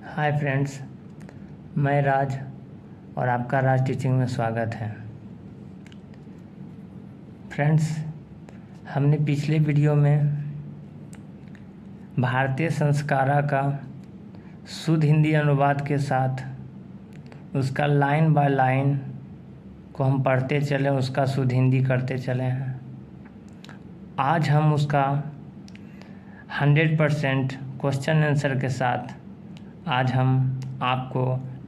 Hi friends, मैं राज और आपका राज टीचिंग में स्वागत है। फ्रेंड्स, हमने पिछले वीडियो में भारतीय संस्कारा का शुद्ध हिंदी अनुवाद के साथ उसका लाइन बाय लाइन को हम पढ़ते चले, उसका शुद्ध हिंदी करते चले हैं। आज हम उसका 100% क्वेश्चन आंसर के साथ आज हम आपको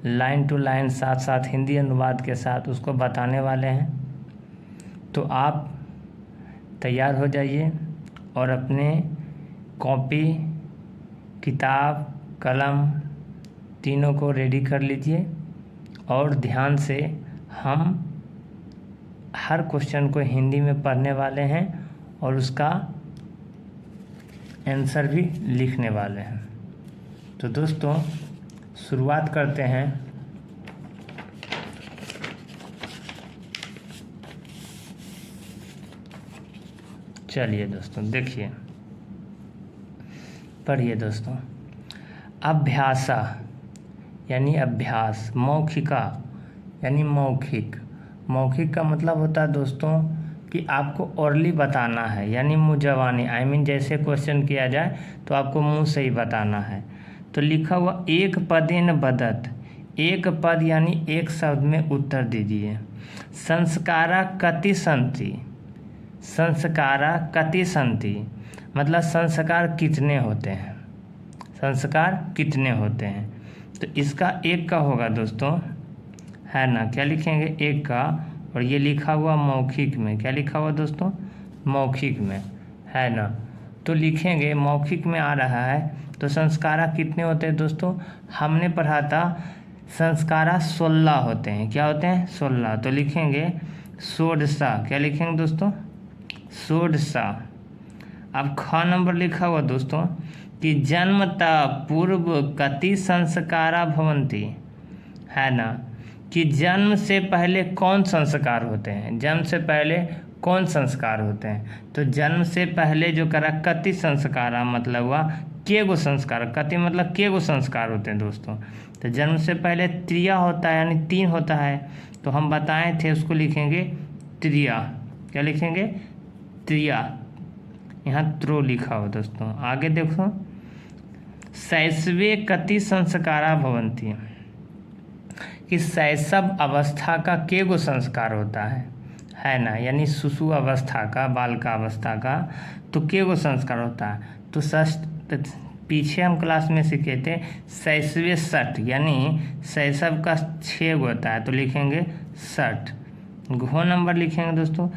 लाइन टू लाइन साथ साथ हिंदी अनुवाद के साथ उसको बताने वाले हैं। तो आप तैयार हो जाइए और अपने कॉपी, किताब, कलम तीनों को रेडी कर लीजिए और ध्यान से हम हर क्वेश्चन को हिंदी में पढ़ने वाले हैं और उसका आंसर भी लिखने वाले हैं। तो दोस्तों, शुरुआत करते हैं। चलिए दोस्तों, देखिए, पढ़िए दोस्तों। अभ्यासा यानी अभ्यास, मौखिका यानी मौखिक। मौखिक का मतलब होता है दोस्तों कि आपको ओरली बताना है, यानी मुँह जबानी, जैसे क्वेश्चन किया जाए तो आपको मुंह से ही बताना है। तो लिखा हुआ एक पदेन बदत, एक पद यानी एक शब्द में उत्तर दीजिए। संस्कारा कति सन्ति, संस्कारा कति सन्ति मतलब संस्कार कितने होते हैं, संस्कार कितने होते हैं। तो इसका एक का होगा दोस्तों, है ना। क्या लिखेंगे? एक का। और ये लिखा हुआ मौखिक में, क्या लिखा हुआ दोस्तों? मौखिक में, है ना। तो लिखेंगे मौखिक में आ रहा है तो संस्कारा कितने होते हैं दोस्तों? हमने पढ़ा था संस्कारा 16 होते हैं। क्या होते हैं? 16। तो लिखेंगे षोडशा। क्या लिखेंगे दोस्तों? षोडशा। अब ख नंबर लिखा हुआ दोस्तों कि जन्मता पूर्व कति संस्कारा भवन्ति, है ना। कि जन्म से पहले कौन संस्कार होते हैं, जन्म से पहले कौन संस्कार होते हैं। तो जन्म से पहले जो करा कति संस्कारा मतलब हुआ के गो संस्कार। कति मतलब के गो संस्कार होते हैं दोस्तों। तो जन्म से पहले त्रिया होता है, यानी 3 होता है। तो हम बताए थे, उसको लिखेंगे त्रिया। क्या लिखेंगे? त्रिया। यहाँ त्रो लिखा हो दोस्तों। आगे देखो, शैशवे कति संस्कारा भवन्ति, कि शैशव अवस्था का के गो संस्कार होता है ना। यानी शिशु अवस्था का, बालिका अवस्था का तो के गो संस्कार होता है। तो पीछे हम क्लास में सीखे थे शैशवे 60, यानी शैशव का 6 गो होता है। तो लिखेंगे 60। घो नंबर लिखेंगे दोस्तों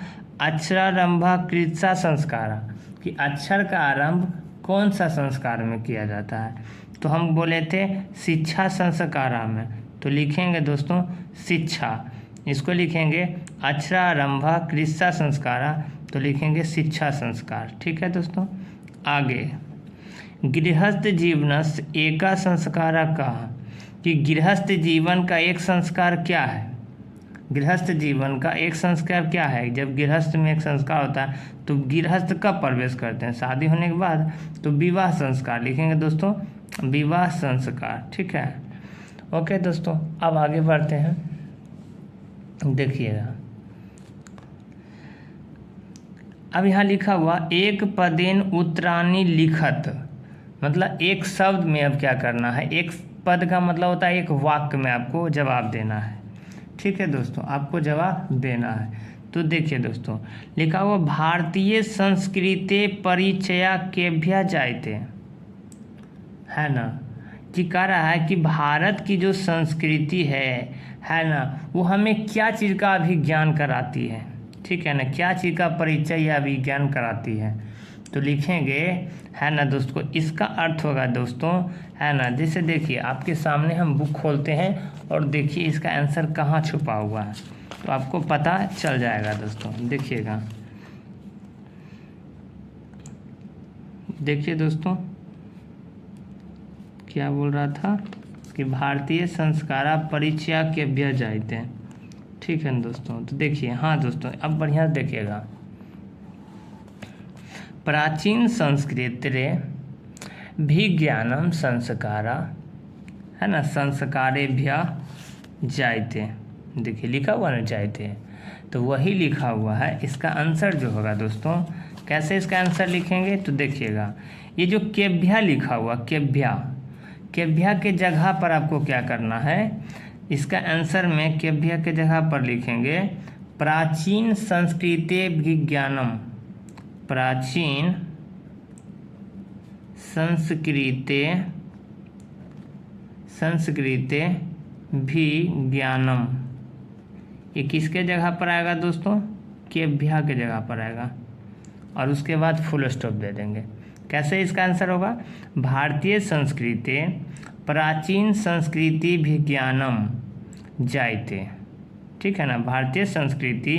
अक्षरारंभा कृत्सा संस्कारा, कि अक्षर का आरंभ कौन सा संस्कार में किया जाता है। तो हम बोले थे शिक्षा संस्कारा में। तो लिखेंगे दोस्तों शिक्षा। इसको लिखेंगे अक्षरारंभा कृत्सा संस्कारा, तो लिखेंगे शिक्षा संस्कार। ठीक है दोस्तों। आगे, गृहस्थ जीवनस एका संस्कारा का, कि गृहस्थ जीवन का एक संस्कार क्या है। गृहस्थ जीवन का एक संस्कार क्या है? जब गृहस्थ में एक संस्कार होता है तो गृहस्थ कब प्रवेश करते हैं? शादी होने के बाद। तो विवाह संस्कार लिखेंगे दोस्तों, विवाह संस्कार। ठीक है, ओके दोस्तों। अब आगे बढ़ते हैं, देखिएगा। अब यहाँ लिखा हुआ एक पदेन उत्तराणी लिखत, मतलब एक शब्द में अब क्या करना है। एक पद का मतलब होता है एक वाक्य में आपको जवाब देना है। ठीक है दोस्तों, आपको जवाब देना है। तो देखिए दोस्तों, लिखा हुआ भारतीय संस्कृति परिचया केभ्य जायते, है ना। कि कह रहा है कि भारत की जो संस्कृति है ना, वो हमें क्या चीज़ का अभिज्ञान कराती है। ठीक है ना, क्या चीज़ का परिचय या अभिज्ञान कराती है। तो लिखेंगे, है ना दोस्तों, इसका अर्थ होगा दोस्तों, है ना। जैसे देखिए आपके सामने हम बुक खोलते हैं और देखिए इसका आंसर कहाँ छुपा हुआ है, तो आपको पता चल जाएगा दोस्तों। देखिएगा, देखिए दोस्तों क्या बोल रहा था कि भारतीय संस्कारा परिचया केभ्य जायते हैं। ठीक है दोस्तों। तो देखिए, हाँ दोस्तों, अब बढ़िया देखिएगा। प्राचीन संस्कृत रे विज्ञानम संस्कारा, है ना, संस्कारेभ्य जायते, देखिए लिखा हुआ ना जायते, तो वही लिखा हुआ है। इसका आंसर जो होगा दोस्तों, कैसे इसका आंसर लिखेंगे तो देखिएगा, ये जो केभ्या लिखा हुआ, केभ्या, केभ्या के जगह पर आपको क्या करना है, इसका आंसर में केभ्या के जगह पर लिखेंगे प्राचीन संस्कृते विज्ञानम, प्राचीन संस्कृते विज्ञानम, ये किसके जगह पर आएगा दोस्तों, केभ्या के जगह पर आएगा, और उसके बाद फुल स्टॉप दे देंगे। कैसे इसका आंसर होगा, भारतीय संस्कृति प्राचीन संस्कृति विज्ञानम जायते, ठीक है ना, भारतीय संस्कृति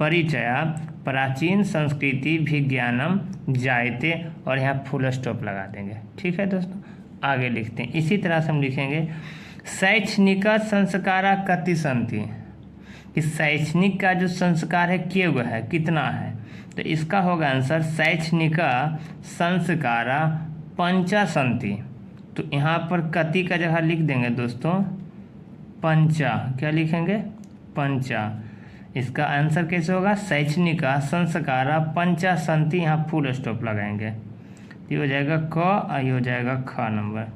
परिचय प्राचीन संस्कृति विज्ञानम जायते, और यहाँ फुल स्टॉप लगा देंगे। ठीक है दोस्तों, आगे लिखते हैं। इसी तरह से हम लिखेंगे शैक्षणिक संस्कारा कति सन्ति, कि शैक्षणिक का जो संस्कार है किए हुए है, कितना है, तो इसका होगा आंसर शैक्षणिक संस्कारा पंचा सन्ति। तो यहाँ पर कति का जगह लिख देंगे दोस्तों पंचा, क्या लिखेंगे पंचा। इसका आंसर कैसे होगा, शैक्षणिक संस्कारा पंचा सन्ति, यहाँ फुल स्टॉप लगाएंगे, ये हो जाएगा क, और ये हो जाएगा ख नंबर।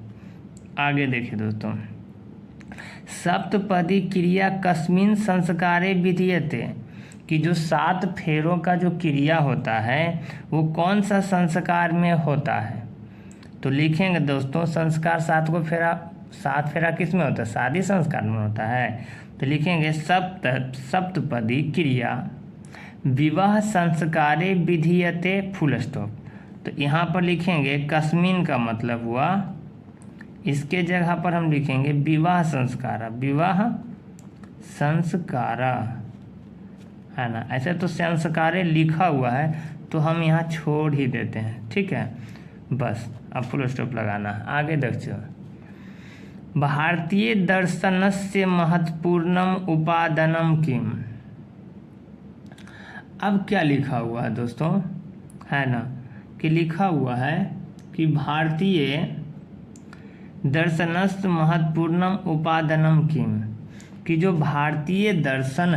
आगे देखिए दोस्तों, सप्तपदी क्रिया कस्मिन संस्कारे विधीयते, कि जो 7 फेरों का जो क्रिया होता है वो कौन सा संस्कार में होता है, तो लिखेंगे दोस्तों संस्कार 7 फेरा किस में होता है, शादी संस्कार में होता है, तो लिखेंगे सप्तपदी क्रिया विवाह संस्कारे विधीयते फुल स्टॉप। तो यहाँ पर लिखेंगे कस्मिन का मतलब हुआ, इसके जगह पर हम लिखेंगे विवाह संस्कारा, विवाह संस्कारा, है ना, ऐसे तो संस्कारे लिखा हुआ है तो हम यहाँ छोड़ ही देते हैं। ठीक है, बस अब फुल स्टॉप लगाना है। आगे देखिए, भारतीय दर्शनस्य महत्वपूर्णम उपादानम किम, अब क्या लिखा हुआ है दोस्तों, है ना, कि लिखा हुआ है कि भारतीय दर्शनस्य महत्वपूर्णम उपादानम किम, कि जो भारतीय दर्शन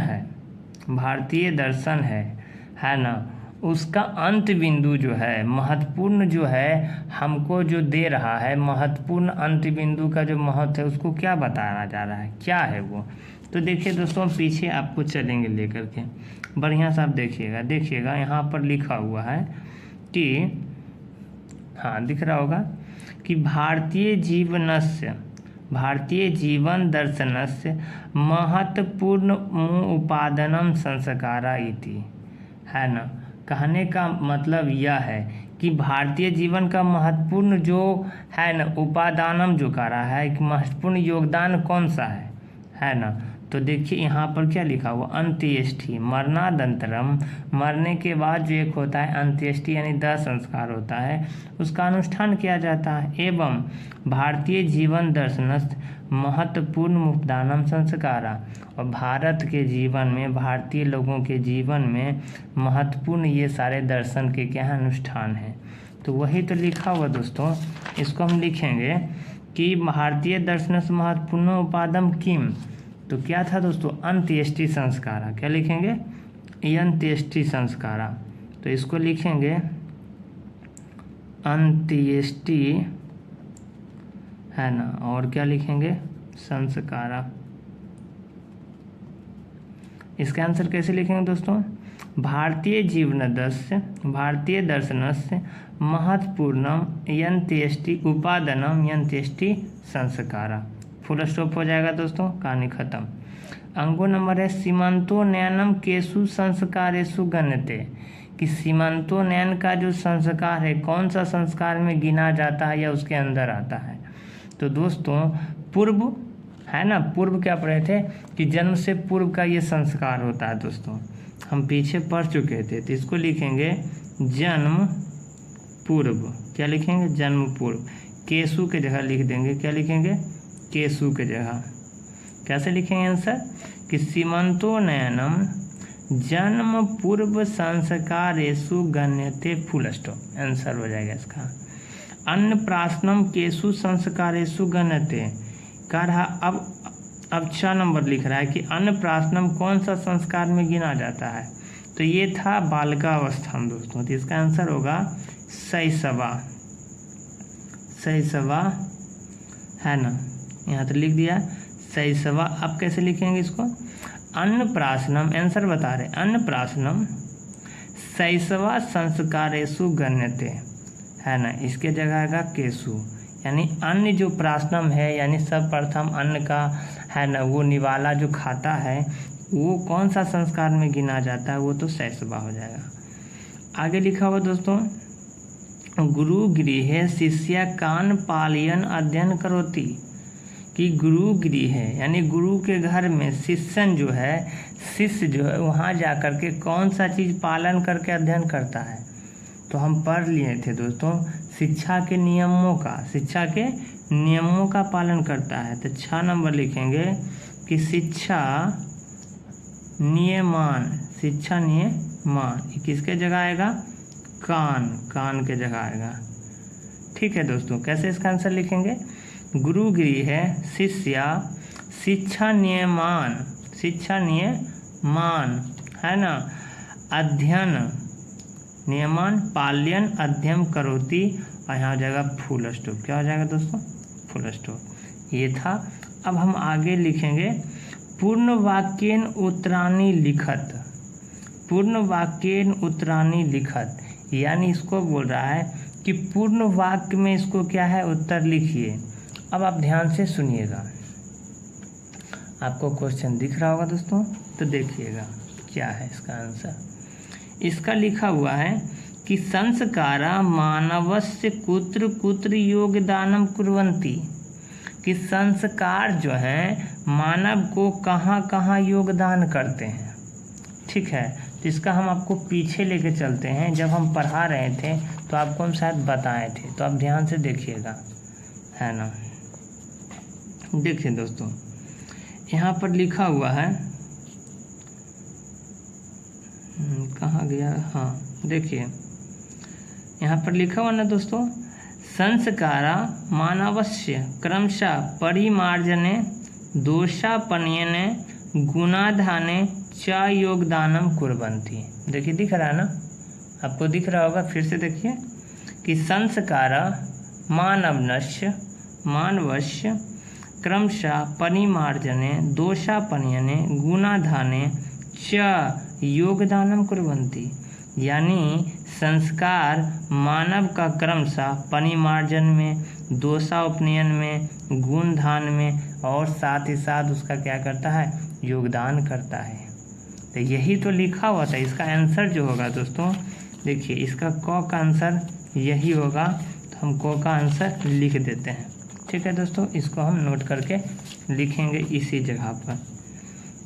है ना, उसका अंत बिंदु जो है, महत्वपूर्ण जो है, हमको जो दे रहा है, महत्वपूर्ण अंत बिंदु का जो महत्व है उसको क्या बताया जा रहा है, क्या है वो। तो देखिए दोस्तों, पीछे आपको चलेंगे लेकर के, बढ़िया से आप देखिएगा यहाँ पर लिखा हुआ है कि, हाँ दिख रहा होगा कि भारतीय जीवन दर्शनस्य महत्वपूर्ण उपादानम संस्कारा इति, है ना, कहने का मतलब यह है कि भारतीय जीवन का महत्वपूर्ण जो है ना उपादानम जो कह रहा है कि महत्वपूर्ण योगदान कौन सा है ना, तो देखिए यहाँ पर क्या लिखा हुआ, अंत्येष्टि मरणादंतरम, मरने के बाद जो एक होता है अंत्येष्टि यानी दाह संस्कार होता है, उसका अनुष्ठान किया जाता है। एवं भारतीय जीवन दर्शनस्थ महत्वपूर्ण उपदानम संस्कारा, और भारत के जीवन में, भारतीय लोगों के जीवन में महत्वपूर्ण ये सारे दर्शन के क्या है, अनुष्ठान है। तो वही तो लिखा हुआ दोस्तों, इसको हम लिखेंगे कि भारतीय दर्शन से महत्वपूर्ण उपादम किम, तो क्या था दोस्तों, अंत्येष्टि संस्कारा, क्या लिखेंगे, अंत्येष्टि संस्कारा, तो इसको लिखेंगे अंत्येष्टि, है ना, और क्या लिखेंगे, संस्कारा। इसका आंसर कैसे लिखेंगे दोस्तों, भारतीय दर्शनस्य महत्वपूर्णम अंत्येष्टि उपादानम अंत्येष्टि संस्कारा, फुल स्टॉप हो जाएगा दोस्तों, कहानी खत्म। अंगो नंबर है सीमांतोन्नयनम केशु संस्कारेषु गण्यते, कि सीमांतोन्नयन का जो संस्कार है कौन सा संस्कार में गिना जाता है या उसके अंदर आता है। तो दोस्तों पूर्व, है ना, पूर्व क्या पढ़े थे कि जन्म से पूर्व का ये संस्कार होता है दोस्तों, हम पीछे पढ़ चुके थे, तो इसको लिखेंगे जन्म पूर्व, क्या लिखेंगे, जन्म पूर्व, केशु के जगह लिख देंगे, क्या लिखेंगे, केशु के जगह। कैसे लिखेंगे आंसर, कि सीमांतोन्नयनम जन्म पूर्व संस्कारेषु गण्यते, फुल स्टॉप, आंसर हो जाएगा इसका। अन्नप्राशनम केशु संस्कारेषु गण्यते, कह रहा अब 6 नंबर लिख रहा है कि अन्नप्राशनम कौन सा संस्कार में गिना जाता है। तो ये था बालिकावस्था में दोस्तों, तो इसका आंसर होगा शैशवा है ना, यहाँ तो लिख दिया शैशवा। अब कैसे लिखेंगे इसको, अन्नप्राशनम, आंसर बता रहे, अन्नप्राशनम शैशवा संस्कारेषु गण्यते है ना, इसके जगह आएगा केशु, यानी अन्न जो प्राशनम है यानी सर्वप्रथम अन्न का है ना, वो निवाला जो खाता है वो कौन सा संस्कार में गिना जाता है, वो तो शैशवा हो जाएगा। आगे लिखा हुआ दोस्तों, गुरु गृहे शिष्य कान पालयन अध्ययन करोति, कि गुरु गृह है यानी गुरु के घर में शिष्य जो है वहाँ जा कर के कौन सा चीज़ पालन करके अध्ययन करता है। तो हम पढ़ लिए थे दोस्तों, शिक्षा के नियमों का पालन करता है। तो 6 नंबर लिखेंगे कि शिक्षा नियमान, ये किसके जगह आएगा, कान के जगह आएगा। ठीक है दोस्तों, कैसे इसका आंसर लिखेंगे, गुरु गृह है शिष्य शिक्षा नियमान है ना, अध्ययन नियमान पाल्यन अध्ययन करोति, और यहाँ हो जाएगा फुल स्टॉप। क्या हो जाएगा दोस्तों, फुल स्टॉप। ये था। अब हम आगे लिखेंगे पूर्ण वाक्येन उत्तराणि लिखत, यानी इसको बोल रहा है कि पूर्ण वाक्य में इसको क्या है, उत्तर लिखिए। अब आप ध्यान से सुनिएगा, आपको क्वेश्चन दिख रहा होगा दोस्तों, तो देखिएगा क्या है इसका आंसर। इसका लिखा हुआ है कि संस्कारा मानवस्य कुत्र योगदानम कुर्वन्ति, कि संस्कार जो है मानव को कहाँ कहाँ योगदान करते हैं। ठीक है, तो इसका हम आपको पीछे लेके चलते हैं, जब हम पढ़ा रहे थे तो आपको हम शायद बताए थे, तो आप ध्यान से देखिएगा है ना। देखिए दोस्तों, यहाँ पर लिखा हुआ है, कहाँ गया, हाँ देखिए यहाँ पर लिखा हुआ ना दोस्तों, संस्कारा मानवस्य क्रमशः परिमार्जने दोषापनयने गुणाधाने च योगदानम कुर्वन्ति। देखिए दिख रहा है ना, आपको दिख रहा होगा, फिर से देखिए कि संस्कारा मानवस्य क्रमशः परिमार्जने दोषापनयने गुणाधाने च योगदानम कुर्वन्ति, यानी संस्कार मानव का क्रमशः परिमार्जन में, दोषापनयन में, गुणधान में और साथ ही साथ उसका क्या करता है, योगदान करता है। तो यही तो लिखा हुआ था। इसका आंसर जो होगा दोस्तों, देखिए इसका क का आंसर यही होगा, तो हम क का आंसर लिख देते हैं। ठीक है दोस्तों, इसको हम नोट करके लिखेंगे इसी जगह पर।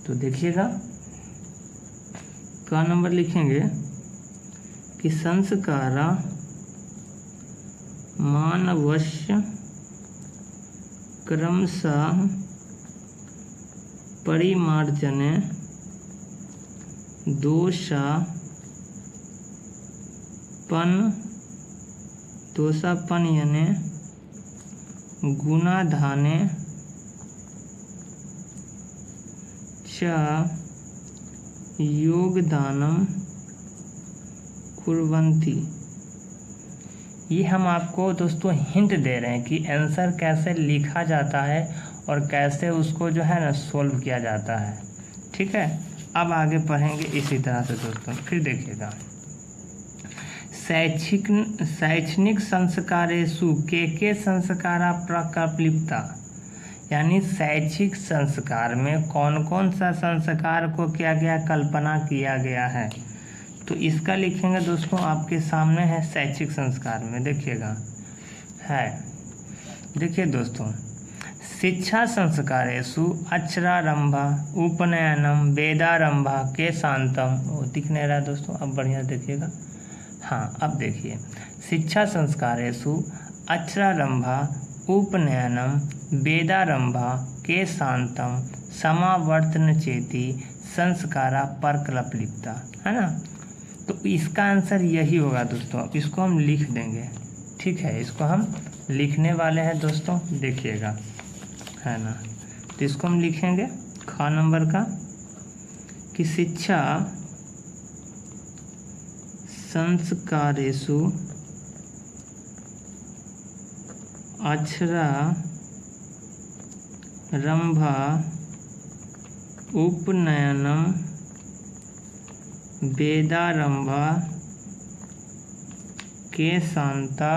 तो देखिएगा का नंबर लिखेंगे कि संस्कारा मानवस्य क्रमशः परिमार्जने दोषापनयने गुणाधाने च योगदानम कुर्वन्ति। ये हम आपको दोस्तों हिंट दे रहे हैं कि आंसर कैसे लिखा जाता है और कैसे उसको जो है ना सोल्व किया जाता है। ठीक है, अब आगे पढ़ेंगे इसी तरह से दोस्तों। फिर देखिएगा, शैक्षणिक संस्कारेषु के संस्कारा प्रकल्पिता, यानी शैक्षिक संस्कार में कौन कौन सा संस्कार को क्या गया, कल्पना किया गया है। तो इसका लिखेंगे दोस्तों, आपके सामने है शैक्षिक संस्कार में, देखिएगा है। देखिए दोस्तों, शिक्षा संस्कारेषु अक्षरारंभ उपनयनम वेदारंभ के शांतम, वो दिख नहीं रहा दोस्तों, अब बढ़िया देखिएगा। हाँ अब देखिए, शिक्षा संस्कारेषु अक्षरारंभ उपनयनम वेदारंभ के शांतम समावर्तन चेती संस्कारा प्रकल्पिता, है ना। तो इसका आंसर यही होगा दोस्तों। अब इसको हम लिख देंगे। ठीक है, इसको हम लिखने वाले हैं दोस्तों, देखिएगा है ना। तो इसको हम लिखेंगे ख नंबर का कि शिक्षा संस्कारेषु अक्षरा रंभा उपनयनम वेदारंभा के शांता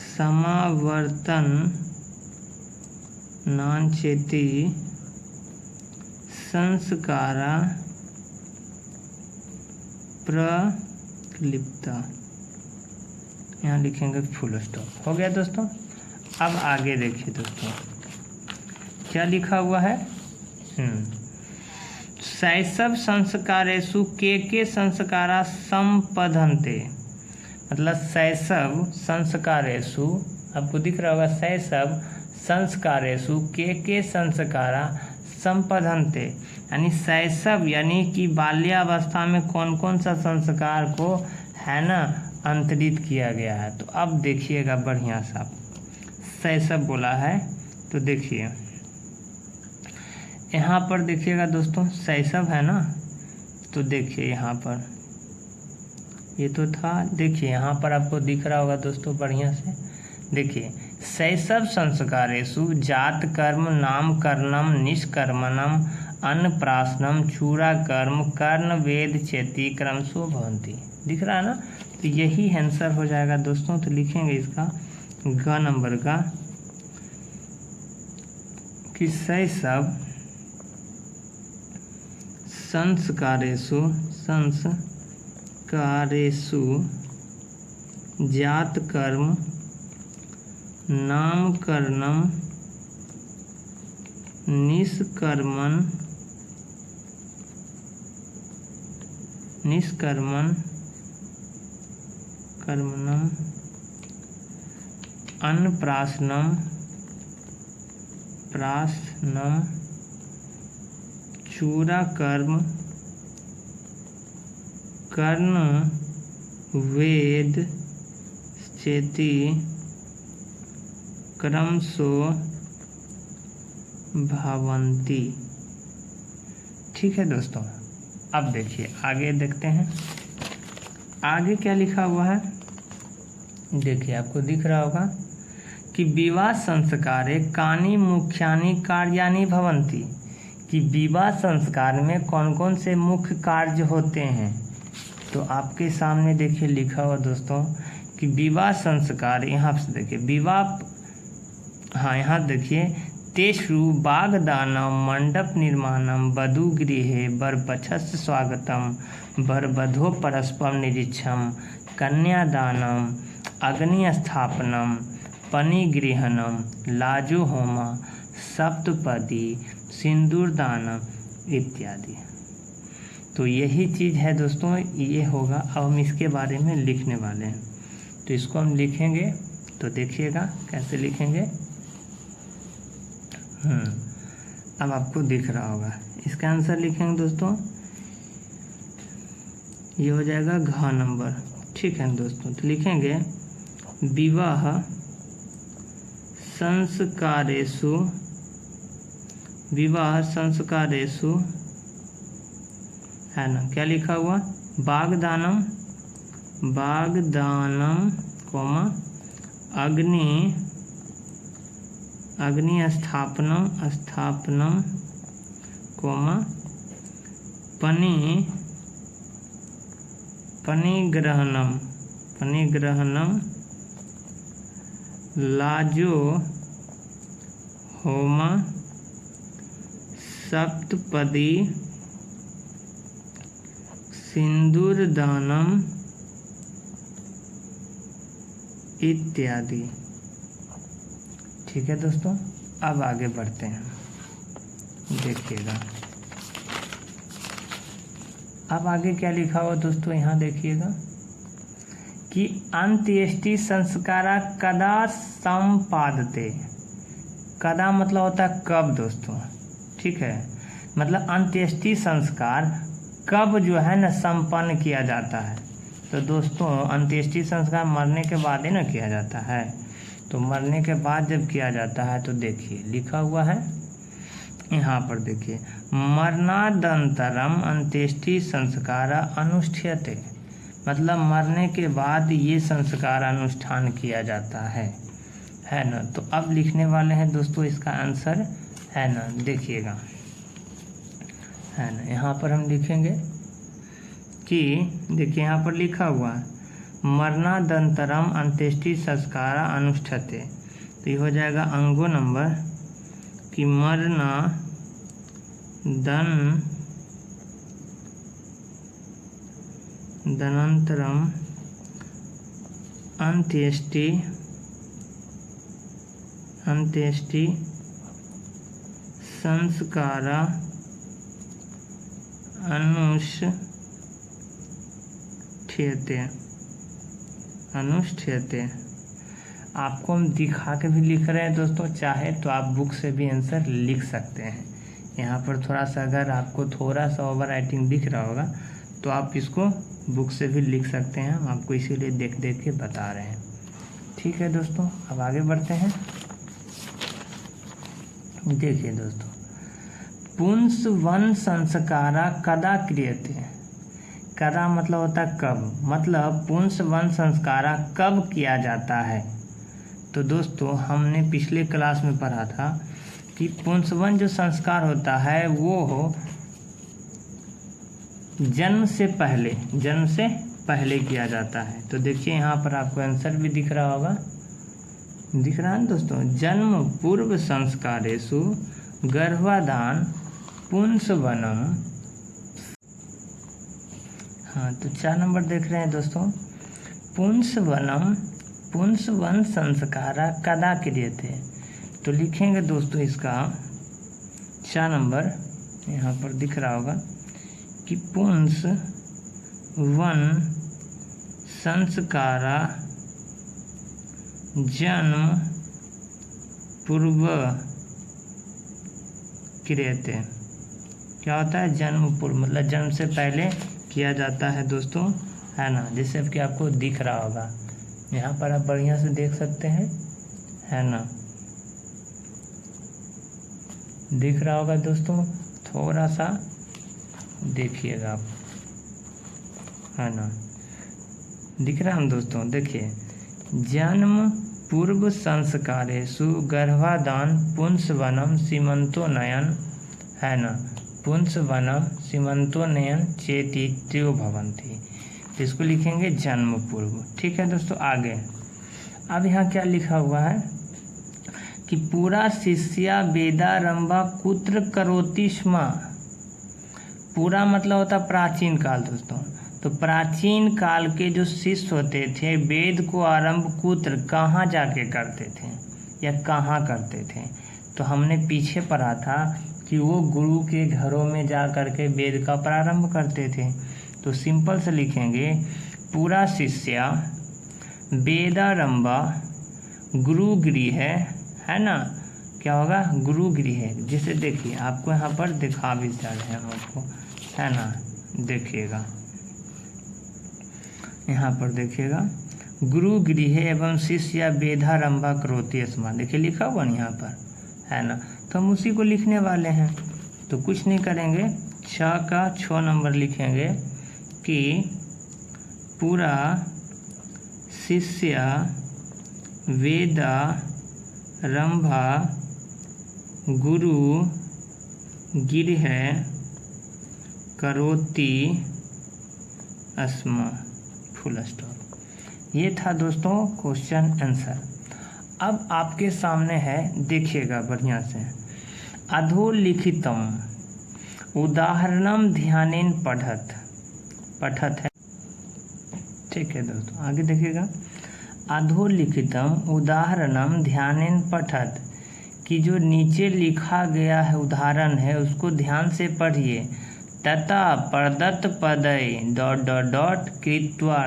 समावर्तन नांचेति संस्कारा प्रलिप्ता। यहाँ लिखेंगे फुल स्टॉप। हो गया दोस्तों। अब आगे देखिए दोस्तों क्या लिखा हुआ है। शैशव संस्कारेषु के संस्कारा संपद्यन्ते। मतलब शैशव संस्कारेषु, आपको दिख रहा होगा शैशव संस्कारेषु के संस्कारा संपद्यन्ते, यानी शैशव यानी कि बाल्यावस्था में कौन कौन सा संस्कार को है ना अंतरित किया गया है। तो अब देखिएगा बढ़िया सा, शैशव बोला है तो देखिए यहाँ पर देखिएगा दोस्तों शैशव है ना। तो देखिए यहाँ पर ये तो था, देखिए यहाँ पर आपको दिख रहा होगा दोस्तों बढ़िया से। देखिए शैशव संस्कारेषु जात कर्म नामकरणम निष्कर्मणम अन्नप्राशनम चूड़ाकर्म कर्ण वेद चेति क्रमशो भवन्ति। दिख रहा है ना। तो यही आंसर हो जाएगा दोस्तों। तो लिखेंगे इसका ग नंबर का कि शैशव संस्कारेषु जात कर्म नामकरणम निष्कर्मणम अन्नप्राशनम चूड़ाकर्म कर्ण वेद चेति क्रमशो भवन्ति। ठीक है दोस्तों। अब देखिए आगे देखते हैं आगे क्या लिखा हुआ है। देखिए आपको दिख रहा होगा कि विवाह संस्कारे कानि मुख्यानि कार्यानि भवन्ति, कि विवाह संस्कार में कौन कौन से मुख्य कार्य होते हैं। तो आपके सामने देखिए लिखा हुआ दोस्तों कि विवाह संस्कार, यहाँ से देखिए विवाह, हाँ यहाँ देखिए तेषु वाग्दानम मंडप निर्माणम वधू गृहे वरपक्षस्य स्वागतम वरवधो परस्पर निरीक्षम कन्यादानम अग्निस्थापनम पनिगृहणम लाजो होम सप्तपदी सिंदूरदान इत्यादि। तो यही चीज़ है दोस्तों, ये होगा। अब हम इसके बारे में लिखने वाले हैं। तो इसको हम लिखेंगे, तो देखिएगा कैसे लिखेंगे। अब आपको दिख रहा होगा। इसका आंसर लिखेंगे दोस्तों, ये हो जाएगा घ नंबर। ठीक है दोस्तों। तो लिखेंगे विवाह संस्कारेषु है ना, क्या लिखा हुआ, वाग्दानम कोमा स्थापनम कोमा पनिग्रहणम लाजो होम सप्तपदी सिंदूरदानम इत्यादि। ठीक है दोस्तों। अब आगे बढ़ते हैं, देखिएगा अब आगे क्या लिखा हुआ दोस्तों। यहाँ देखिएगा कि अंत्येष्टि संस्कारा कदा संपादते। कदा मतलब होता है कब दोस्तों। ठीक है, मतलब अंत्येष्टि संस्कार कब जो है ना संपन्न किया जाता है। तो दोस्तों अंत्येष्टि संस्कार मरने के बाद ही ना किया जाता है। तो मरने के बाद जब किया जाता है तो देखिए लिखा हुआ है यहाँ पर, देखिए मरणादंतरम अंत्येष्टि संस्कार अनुष्ठ्यते, मतलब मरने के बाद ये संस्कार अनुष्ठान किया जाता है ना। तो अब लिखने वाले हैं दोस्तों इसका आंसर, है ना, देखिएगा, है ना। यहाँ पर हम लिखेंगे कि देखिए यहाँ पर लिखा हुआ है मरणादंतरम अंत्येष्टि संस्कार अनुष्ठ्यते, तो ये हो जाएगा अंगो नंबर कि दनंतरम अंत्येष्टि संस्कार अनुष्ठ्यते। आपको हम दिखा के भी लिख रहे हैं दोस्तों, चाहे तो आप बुक से भी आंसर लिख सकते हैं। यहाँ पर थोड़ा सा अगर आपको थोड़ा सा ओवर राइटिंग दिख रहा होगा तो आप इसको बुक से भी लिख सकते हैं, हम आपको इसीलिए देख देख के बता रहे हैं। ठीक है दोस्तों, अब आगे बढ़ते हैं। देखिए दोस्तों, पुंसवन संस्कारा कदा क्रियते, कदा मतलब होता है कब, मतलब पुंसवन संस्कारा कब किया जाता है। तो दोस्तों हमने पिछले क्लास में पढ़ा था कि पुंसवन जो संस्कार होता है वो हो जन्म से पहले किया जाता है। तो देखिए यहाँ पर आपको आंसर भी दिख रहा होगा, दिख रहा है दोस्तों, जन्म पूर्व संस्कारेषु गर्भाधान पुंसवनम। हाँ, तो 4 नंबर देख रहे हैं दोस्तों, पुंसवन संस्कारा कदा क्रियते। तो लिखेंगे दोस्तों इसका 4 नंबर यहाँ पर दिख रहा होगा कि पुंसवन संस्कारा जन्म पूर्व क्रियते। क्या होता है, जन्म पूर्व मतलब जन्म से पहले किया जाता है दोस्तों, है ना। जैसे कि आपको दिख रहा होगा यहाँ पर, आप बढ़िया से देख सकते हैं, है ना, दिख रहा होगा दोस्तों, थोड़ा सा देखिएगा आप, है ना, दिख रहा है दोस्तों। देखिए जन्म पूर्व संस्कारेषु गर्भाधान पुंसवनम सीमंतोनयन, है ना, पुंसवनम सीमंतोनयन चेतीत्यो भवन्ति। इसको लिखेंगे जन्म पूर्व। ठीक है दोस्तों, आगे अब यहाँ क्या लिखा हुआ है कि पूरा शिष्या वेदारंभा कुत्र करोति स्म। पूरा मतलब होता प्राचीन काल दोस्तों। तो प्राचीन काल के जो शिष्य होते थे वेद को आरंभ कुत्र कहाँ जाके करते थे या कहाँ करते थे। तो हमने पीछे पढ़ा था कि वो गुरु के घरों में जा कर के वेद का प्रारंभ करते थे। तो सिंपल से लिखेंगे पूरा शिष्या वेदारंभा गुरुगृह, है ना, क्या होगा, गुरुगृह। जैसे देखिए आपको यहाँ पर दिखा भी जा रहे हैं हम आपको, है ना, देखिएगा यहाँ पर, देखिएगा गुरुगृह एवं शिष्य वेदारंभा करोति स्म। देखिए लिखा हुआ ना यहाँ पर, है ना। तो हम उसी को लिखने वाले हैं। तो कुछ नहीं करेंगे, 6 का 6 नंबर लिखेंगे कि पूरा शिष्य वेदारंभा गुरु गिरह करोति स्म, फुल स्टॉप। ये था दोस्तों क्वेश्चन आंसर। अब आपके सामने है, देखिएगा बढ़िया से, अधोलिखितम उदाहरणम ध्यानेन पठत है। ठीक है दोस्तों, आगे देखिएगा, अधोलिखितम उदाहरणम ध्यानेन पठत, कि जो नीचे लिखा गया है उदाहरण है उसको ध्यान से पढ़िए। तथा प्रदत्त पदय ... कृत्वा ...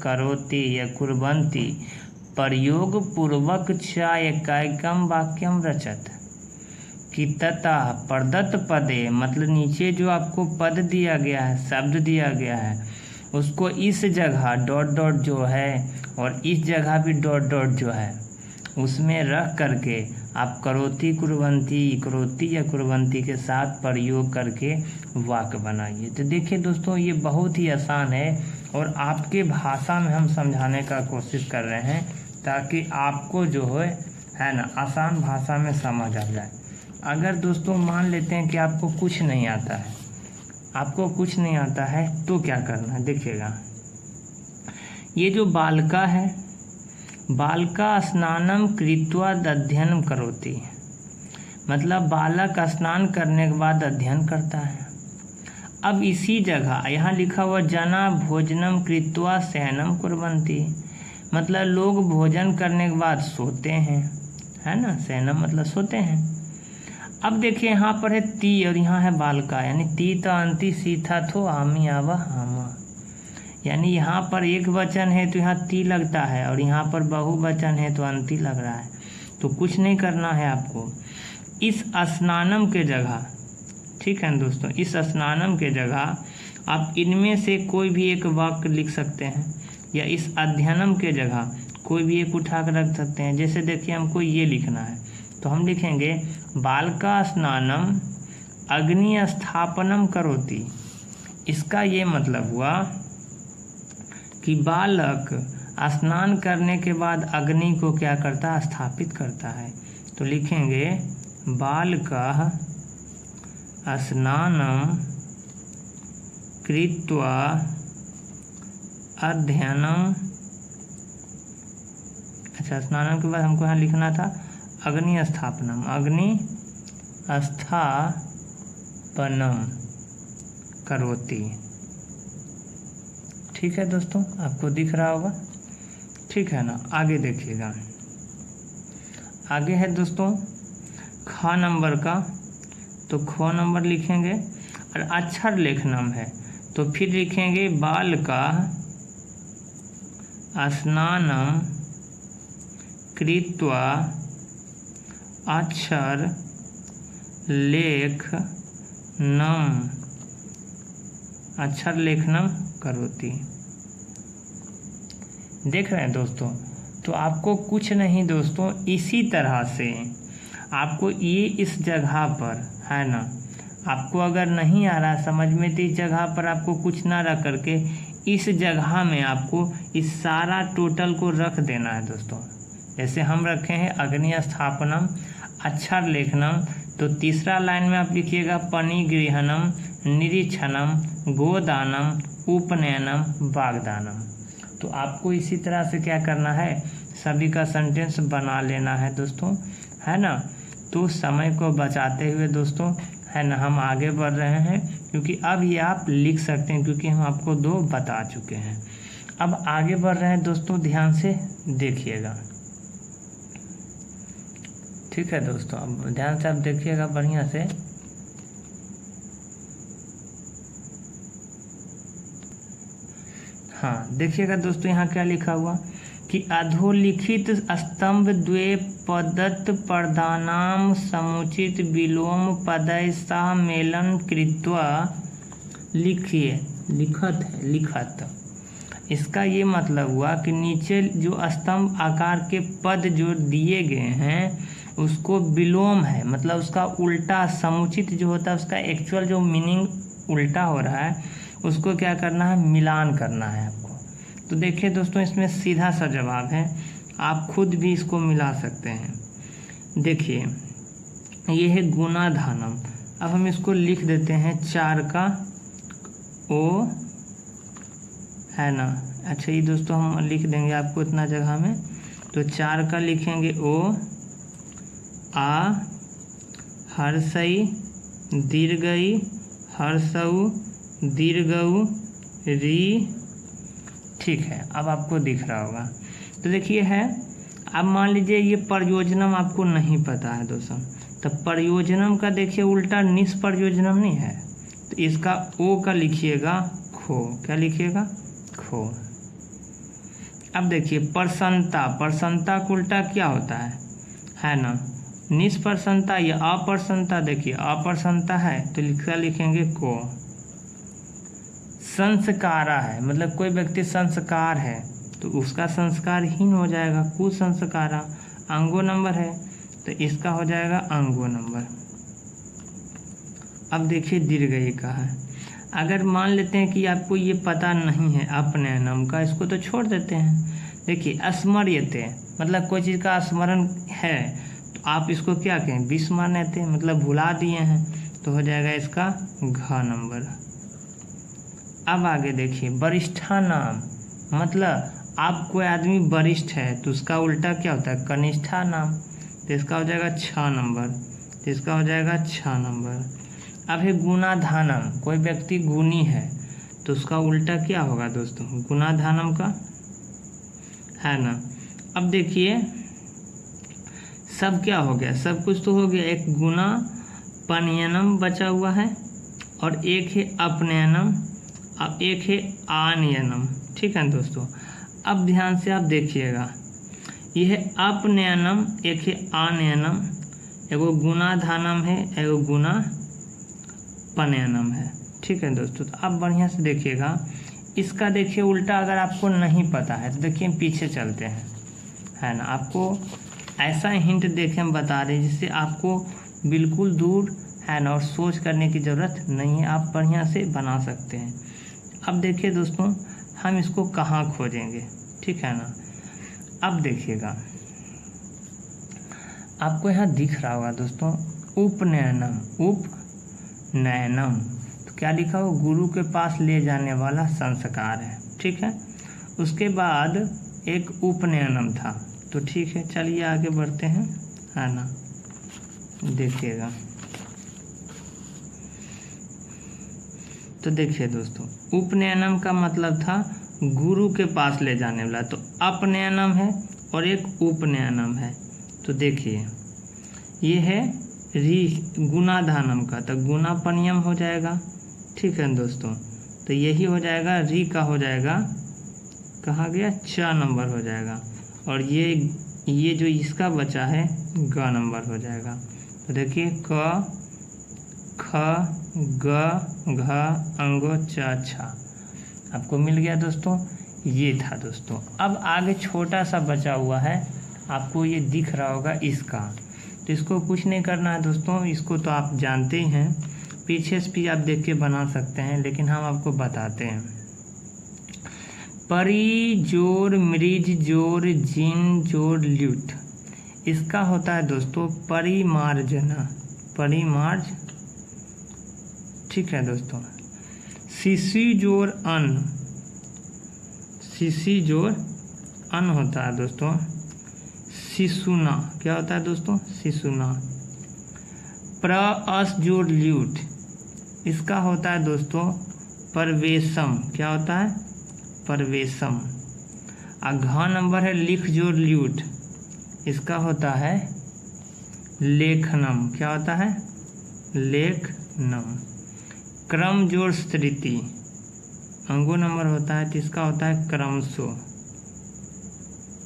करोति या कुर्वन्ति प्रयोग पूर्वक च एकैकम वाक्यम रचत। कि तथा प्रदत्त पदे मतलब नीचे जो आपको पद दिया गया है, शब्द दिया गया है, उसको इस जगह ... जो है और इस जगह भी ... जो है उसमें रख करके आप करोति कुर्वन्ती या कुर्वन्ती के साथ प्रयोग करके वाक्य बनाइए। तो देखिए दोस्तों, ये बहुत ही आसान है और आपके भाषा में हम समझाने का कोशिश कर रहे हैं ताकि आपको जो है ना आसान भाषा में समझ आ जाए। अगर दोस्तों मान लेते हैं कि आपको कुछ नहीं आता है तो क्या करना है, देखिएगा। ये जो बालका है, बालका स्नानम कृत्वा दध्ययनम करोति, मतलब बालक स्नान करने के बाद अध्ययन करता है। अब इसी जगह यहाँ लिखा हुआ जना भोजनम कृत्वा शयनम कुर्वन्ति, मतलब लोग भोजन करने के बाद सोते हैं, है ना। शयनम मतलब सोते हैं। अब देखिए यहाँ पर है ती और यहाँ है बालका, यानी ती तो अंति सीथा थो आमी आवा हामा, यानी यहाँ पर एक वचन है तो यहाँ ती लगता है और यहाँ पर बहुवचन है तो अंति लग रहा है। तो कुछ नहीं करना है आपको, इस स्नानम के जगह, ठीक है दोस्तों, इस स्नानम के जगह आप इनमें से कोई भी एक वाक्य लिख सकते हैं या इस अध्ययनम के जगह कोई भी एक उठा कर रख सकते हैं। जैसे देखिए हमको ये लिखना है तो हम लिखेंगे बालका स्नानम अग्नि स्थापनम करोति। इसका ये मतलब हुआ कि बालक स्नान करने के बाद अग्नि को क्या करता है, स्थापित करता है। तो लिखेंगे बालकः स्नानं कृत्वा अध्ययनम, अच्छा स्नान के बाद हमको यहाँ लिखना था अग्नि स्थापनम, अग्नि स्थापनम करोति। ठीक है दोस्तों, आपको दिख रहा होगा, ठीक है ना। आगे देखिएगा, आगे है दोस्तों ख नंबर का, तो ख नंबर लिखेंगे और अक्षर लेखनम है तो फिर लिखेंगे बालका स्नानम कृत्वा अक्षर लेखनम, अक्षर लेखनम करोति। देख रहे हैं दोस्तों, तो आपको कुछ नहीं दोस्तों, इसी तरह से आपको ये इस जगह पर, है ना, आपको अगर नहीं आ रहा समझ में तो इस जगह पर आपको कुछ ना रख करके इस जगह में आपको इस सारा टोटल को रख देना है दोस्तों। जैसे हम रखे हैं अग्नि स्थापनम अक्षर लेखनम, तो तीसरा लाइन में आप लिखिएगा पनिगृहणम निरीक्षणम गोदानम उपनयनम वागदानम। तो आपको इसी तरह से क्या करना है, सभी का सेंटेंस बना लेना है दोस्तों, है ना। तो समय को बचाते हुए दोस्तों, है ना, हम आगे बढ़ रहे हैं क्योंकि अब ये आप लिख सकते हैं क्योंकि हम आपको 2 बता चुके हैं। अब आगे बढ़ रहे हैं दोस्तों, ध्यान से देखिएगा, ठीक है दोस्तों। अब ध्यान से आप देखिएगा बढ़िया से। हाँ देखिएगा दोस्तों, यहाँ क्या लिखा हुआ कि अधोलिखित स्तंभ द्वे पदत्त प्रधानाम समुचित विलोम पदय सह मेलन कृत्वा लिखिए, लिखत है, लिखत। इसका ये मतलब हुआ कि नीचे जो स्तंभ आकार के पद जो दिए गए हैं उसको विलोम है, मतलब उसका उल्टा, समुचित जो होता है उसका एक्चुअल जो मीनिंग उल्टा हो रहा है उसको क्या करना है, मिलान करना है आपको। तो देखिए दोस्तों, इसमें सीधा सा जवाब है, आप खुद भी इसको मिला सकते हैं। देखिए ये है गुणाधानम, अब हम इसको लिख देते हैं 4 का ओ, है ना। अच्छा ये दोस्तों हम लिख देंगे आपको इतना जगह में, तो 4 का लिखेंगे ओ, आ हर्षई दीर्घई हर्षऊ दीर्घऊ री, ठीक है। अब आपको दिख रहा होगा, तो देखिए है। अब मान लीजिए ये प्रयोजनम आपको नहीं पता है दोस्तों, तो प्रयोजनम का देखिए उल्टा निष्प्रयोजनम नहीं है, तो इसका ओ का लिखिएगा खो, क्या लिखिएगा, खो। अब देखिए प्रसन्नता, प्रसन्नता का उल्टा क्या होता है ना, निष्प्रसन्नता या अप्रसन्नता। देखिए अप्रसन्नता है तो लिखेंगे को। संस्कारा है, मतलब कोई व्यक्ति संस्कार है तो उसका संस्कारहीन हो जाएगा कुसंस्कारा। अंगो नंबर है, तो इसका हो जाएगा अंगो नंबर। अब देखिए दीर्घई का है। अगर मान लेते हैं कि आपको ये पता नहीं है अपनयनम का, इसको तो छोड़ देते हैं। देखिए स्मर्यते मतलब कोई चीज़ का स्मरण है, तो आप इसको क्या कहें, विस्मर्यते मतलब भुला दिए हैं, तो हो जाएगा इसका घ नंबर। अब आगे देखिए वरिष्ठा नाम मतलब आप कोई आदमी वरिष्ठ है तो उसका उल्टा क्या होता है, कनिष्ठा नाम, तो इसका हो जाएगा 6 नंबर, तो इसका हो जाएगा 6 नंबर। अब है गुणाधानम, कोई व्यक्ति गुणी है तो उसका उल्टा क्या होगा दोस्तों, गुणाधानम का, है ना। अब देखिए सब क्या हो गया, सब कुछ तो हो गया, एक गुना पनयनम बचा हुआ है और एक है अपनयनम, अब एक है आनयनम, ठीक है दोस्तों। अब ध्यान से आप देखिएगा, यह है अपनयनम, एक है आनयनम, एगो गुणाधानम है, एगो गुना पनयनम है, ठीक है दोस्तों। तो आप बढ़िया से देखिएगा, इसका देखिए उल्टा अगर आपको नहीं पता है तो देखिए पीछे चलते हैं, है ना। आपको ऐसा हिंट देखे हम बता रहे हैं जिससे आपको बिल्कुल दूर, है ना, और सोच करने की ज़रूरत नहीं है, आप बढ़िया से बना सकते हैं। अब देखिए दोस्तों हम इसको कहाँ खोजेंगे, ठीक है ना। अब देखिएगा आपको यहाँ दिख रहा होगा दोस्तों उपनयनम, उपनयनम, तो क्या लिखा हो, गुरु के पास ले जाने वाला संस्कार है, ठीक है। उसके बाद एक उपनयनम था, तो ठीक है चलिए आगे बढ़ते हैं, है ना। देखिएगा तो देखिए दोस्तों उपनयनम का मतलब था गुरु के पास ले जाने वाला, तो अपनयनम है और एक उपनयनम है। तो देखिए ये है री गुणाधानम का, तो गुणापनियम हो जाएगा, ठीक है दोस्तों। तो यही हो जाएगा, री का हो जाएगा, कहाँ गया, 4 नंबर हो जाएगा, और ये जो इसका बचा है ग नंबर हो जाएगा। तो देखिए क ख ग घ अंगो च छ, आपको मिल गया दोस्तों, ये था दोस्तों। अब आगे छोटा सा बचा हुआ है, आपको ये दिख रहा होगा इसका, तो इसको कुछ नहीं करना है दोस्तों, इसको तो आप जानते ही हैं, पीछे से भी आप देख के बना सकते हैं, लेकिन हम आपको बताते हैं। परी जोर मृज जोर जिन जोर ल्यूट, इसका होता है दोस्तों परिमार्जना, परिमार्ज, ठीक है दोस्तों। शिशि जोर अन्न, शिशि जोर अन्न होता है दोस्तों। शिशुना क्या होता है दोस्तों, शिशुना। प्रअस जोर ल्यूट, इसका होता है दोस्तों परवेशम, क्या होता है, परवेशम। घ नंबर है लिख जोर ल्यूट, इसका होता है लेखनम, क्या होता है, लेखनम। क्रम जोड़ स्त्रीति, अंगो नंबर होता है तो इसका होता है क्रमशो,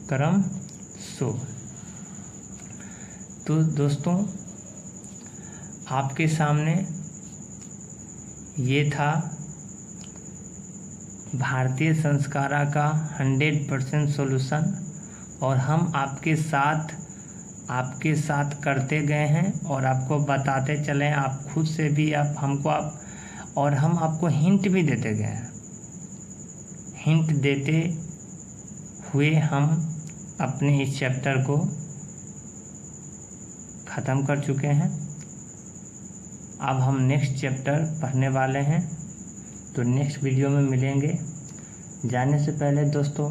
क्रमशो। तो दोस्तों आपके सामने ये था भारतीय संस्कारा का 100% सॉल्यूशन, और हम आपके साथ करते गए हैं और आपको बताते चले, आप खुद से भी और हम आपको हिंट भी देते गए हैं। हिंट देते हुए हम अपने इस चैप्टर को ख़त्म कर चुके हैं। अब हम नेक्स्ट चैप्टर पढ़ने वाले हैं, तो नेक्स्ट वीडियो में मिलेंगे। जाने से पहले दोस्तों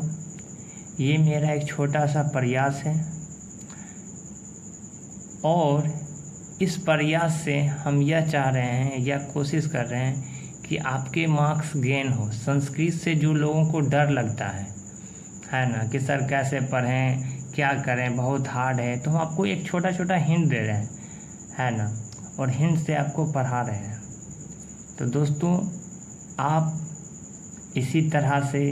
ये मेरा एक छोटा सा प्रयास है, और इस प्रयास से हम यह चाह रहे हैं या कोशिश कर रहे हैं कि आपके मार्क्स गेन हो। संस्कृत से जो लोगों को डर लगता है ना, कि सर कैसे पढ़ें, क्या करें, बहुत हार्ड है, तो हम आपको एक छोटा छोटा हिंट दे रहे हैं, है ना, और हिंट से आपको पढ़ा रहे हैं। तो दोस्तों आप इसी तरह से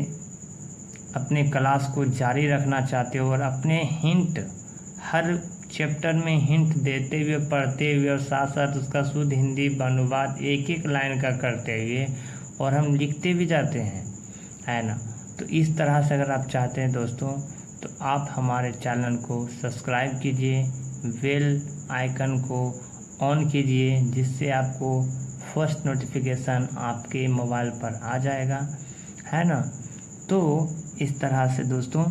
अपने क्लास को जारी रखना चाहते हो और अपने हिंट हर चैप्टर में हिंट देते हुए, पढ़ते हुए, और साथ साथ उसका शुद्ध हिंदी अनुवाद एक एक लाइन का करते हुए, और हम लिखते भी जाते हैं, है ना। तो इस तरह से अगर आप चाहते हैं दोस्तों, तो आप हमारे चैनल को सब्सक्राइब कीजिए, बेल आइकन को ऑन कीजिए, जिससे आपको फर्स्ट नोटिफिकेशन आपके मोबाइल पर आ जाएगा, है ना। तो इस तरह से दोस्तों,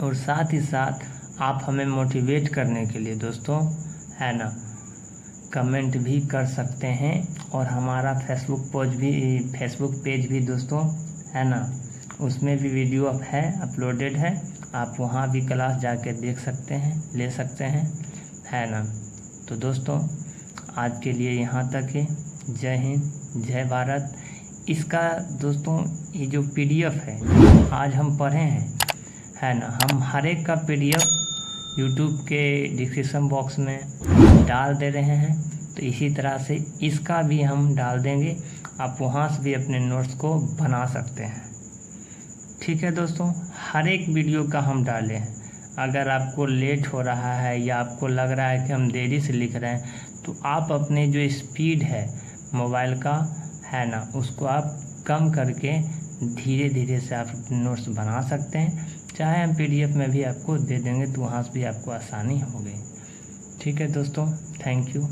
और साथ ही साथ आप हमें मोटिवेट करने के लिए दोस्तों, है ना, कमेंट भी कर सकते हैं। और हमारा फेसबुक पेज भी दोस्तों, है ना, उसमें भी वीडियो अब है, अपलोडेड है। आप वहाँ भी क्लास जाके देख सकते हैं, ले सकते हैं, है ना। तो दोस्तों आज के लिए यहाँ तक है। जय हिंद, जय भारत। इसका दोस्तों ये जो PDF है आज हम पढ़े हैं, है ना, हम हर एक का PDF यूट्यूब के डिस्क्रिप्शन बॉक्स में डाल दे रहे हैं। तो इसी तरह से इसका भी हम डाल देंगे, आप वहाँ से भी अपने नोट्स को बना सकते हैं। ठीक है दोस्तों, हर एक वीडियो का हम डाले हैं। अगर आपको लेट हो रहा है या आपको लग रहा है कि हम देरी से लिख रहे हैं, तो आप अपने जो स्पीड है मोबाइल का, है ना, उसको आप कम करके धीरे धीरे से आप नोट्स बना सकते हैं। चाहे हम PDF में भी आपको दे देंगे, तो वहाँ से भी आपको आसानी होगी। ठीक है दोस्तों, थैंक यू।